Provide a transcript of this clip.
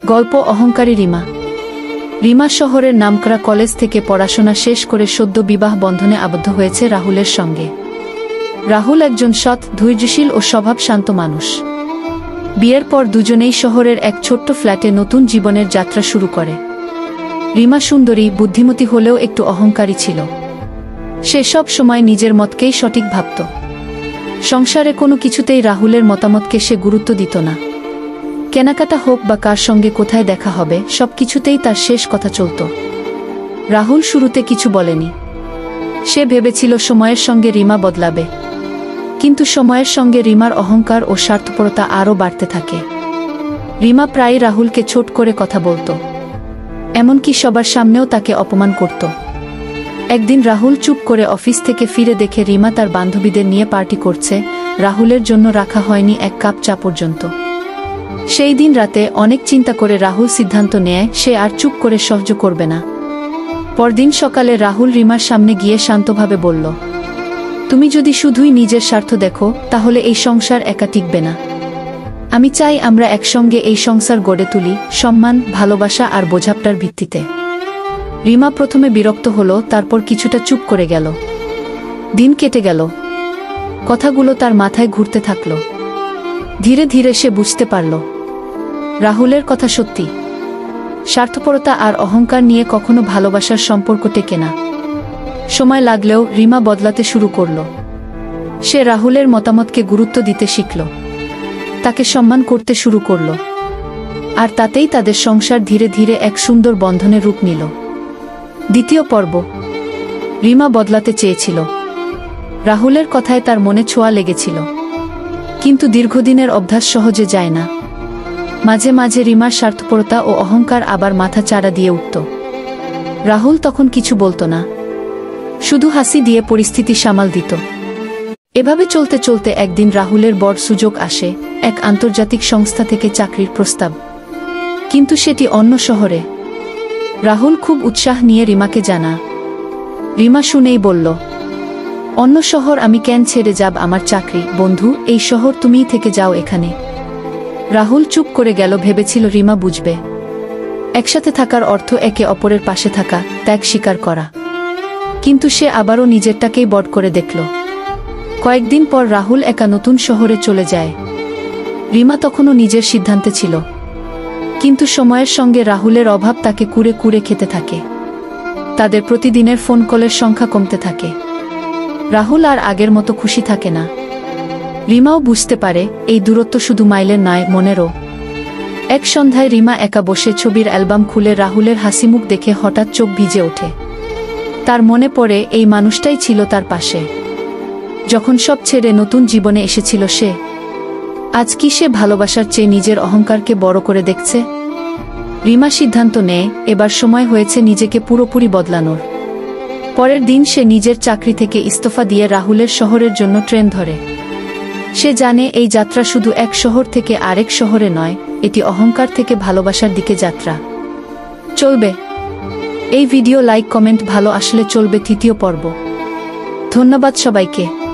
গল্প অহংকারী রিমা। রিমা শহরের নামকরা কলেজ থেকে পড়াশোনা শেষ করে সদ্য বিবাহ বন্ধনে আবদ্ধ হয়েছে রাহুলের সঙ্গে। রাহুল একজন সৎ, ধৈর্যশীল ও স্বভাব শান্ত মানুষ। বিয়ের পর দুজনেই শহরের এক ছোট্ট ফ্ল্যাটে নতুন জীবনের যাত্রা শুরু করে। রিমা সুন্দরী, বুদ্ধিমতী হলেও একটু অহংকারী ছিল। সে সব সময় নিজের মতকেই সঠিক ভাবত। সংসারে কোনো কিছুতেই রাহুলের মতামতকে সে গুরুত্ব দিত না। কেনাকাটা হোক বা কার সঙ্গে কোথায় দেখা হবে, সব কিছুতেই তার শেষ কথা চলত। রাহুল শুরুতে কিছু বলেনি। সে ভেবেছিল সময়ের সঙ্গে রিমা বদলাবে। কিন্তু সময়ের সঙ্গে রিমার অহংকার ও স্বার্থপরতা আরও বাড়তে থাকে। রিমা প্রায়ই রাহুলকে ছোট করে কথা বলত, এমনকি সবার সামনেও তাকে অপমান করত। একদিন রাহুল চুপ করে অফিস থেকে ফিরে দেখে রিমা তার বান্ধবীদের নিয়ে পার্টি করছে। রাহুলের জন্য রাখা হয়নি এক কাপ চা পর্যন্ত। সেই দিন রাতে অনেক চিন্তা করে রাহুল সিদ্ধান্ত নেয় সে আর চুপ করে সহ্য করবে না। পরদিন সকালে রাহুল রিমার সামনে গিয়ে শান্তভাবে বলল, তুমি যদি শুধুই নিজের স্বার্থ দেখো তাহলে এই সংসার একা টিকবে না। আমি চাই আমরা একসঙ্গে এই সংসার গড়ে তুলি, সম্মান, ভালোবাসা আর বোঝাপড়ার ভিত্তিতে। রিমা প্রথমে বিরক্ত হলো, তারপর কিছুটা চুপ করে গেল। দিন কেটে গেল। কথাগুলো তার মাথায় ঘুরতে থাকল। ধীরে ধীরে সে বুঝতে পারল রাহুলের কথা সত্যি। স্বার্থপরতা আর অহংকার নিয়ে কখনো ভালোবাসার সম্পর্ক টেকে না। সময় লাগলেও রিমা বদলাতে শুরু করল। সে রাহুলের মতামতকে গুরুত্ব দিতে শিখল, তাকে সম্মান করতে শুরু করল। আর তাতেই তাদের সংসার ধীরে ধীরে এক সুন্দর বন্ধনের রূপ নিল। দ্বিতীয় পর্ব। রিমা বদলাতে চেয়েছিল। রাহুলের কথায় তার মনে ছোঁয়া লেগেছিল। কিন্তু দীর্ঘদিনের অভ্যাস সহজে যায় না। মাঝে মাঝে রিমার স্বার্থপরতা ও অহংকার আবার মাথা চাড়া দিয়ে উঠত। রাহুল তখন কিছু বলতো না, শুধু হাসি দিয়ে পরিস্থিতি সামাল দিত। এভাবে চলতে চলতে একদিন রাহুলের বড় সুযোগ আসে, এক আন্তর্জাতিক সংস্থা থেকে চাকরির প্রস্তাব। কিন্তু সেটি অন্য শহরে। রাহুল খুব উৎসাহ নিয়ে রিমাকে জানা। রিমা শুনেই বলল, অন্য শহর? আমি কেন ছেড়ে যাব আমার চাকরি? বন্ধু, এই শহর তুমিই থেকে যাও এখানে। রাহুল চুপ করে গেল, ভেবেছিল রিমা বুঝবে। একসাথে থাকার অর্থ একে অপরের পাশে থাকা, ত্যাগ স্বীকার করা। কিন্তু সে আবারও নিজেরটাকেই বড় করে দেখল। কয়েকদিন পর রাহুল একা নতুন শহরে চলে যায়। রিমা তখনও নিজের সিদ্ধান্তে ছিল। কিন্তু সময়ের সঙ্গে রাহুলের অভাব তাকে কুরে কুরে খেতে থাকে। তাদের প্রতিদিনের ফোন কলের সংখ্যা কমতে থাকে। রাহুল আর আগের মতো খুশি থাকে না। রিমাও বুঝতে পারে এই দূরত্ব শুধু মাইলের নয়, মনেরও। এক সন্ধ্যায় রিমা একা বসে ছবির অ্যালবাম খুলে রাহুলের হাসিমুখ দেখে হঠাৎ চোখ ভিজে ওঠে। তার মনে পড়ে এই মানুষটাই ছিল তার পাশে যখন সব ছেড়ে নতুন জীবনে এসেছিল সে। আজ কি সে ভালোবাসার চেয়ে নিজের অহংকারকে বড় করে দেখছে? রিমা সিদ্ধান্ত নেয় এবার সময় হয়েছে নিজেকে পুরোপুরি বদলানোর। পরের দিন সে নিজের চাকরি থেকে ইস্তফা দিয়ে রাহুলের শহরের জন্য ট্রেন ধরে। সে জানে এই যাত্রা শুধু এক শহর থেকে আরেক শহরে নয়, এটি অহংকার থেকে ভালোবাসার দিকে যাত্রা। চলবে এই ভিডিও লাইক কমেন্ট ভালো আসলে চলবে তৃতীয় পর্ব। ধন্যবাদ সবাইকে।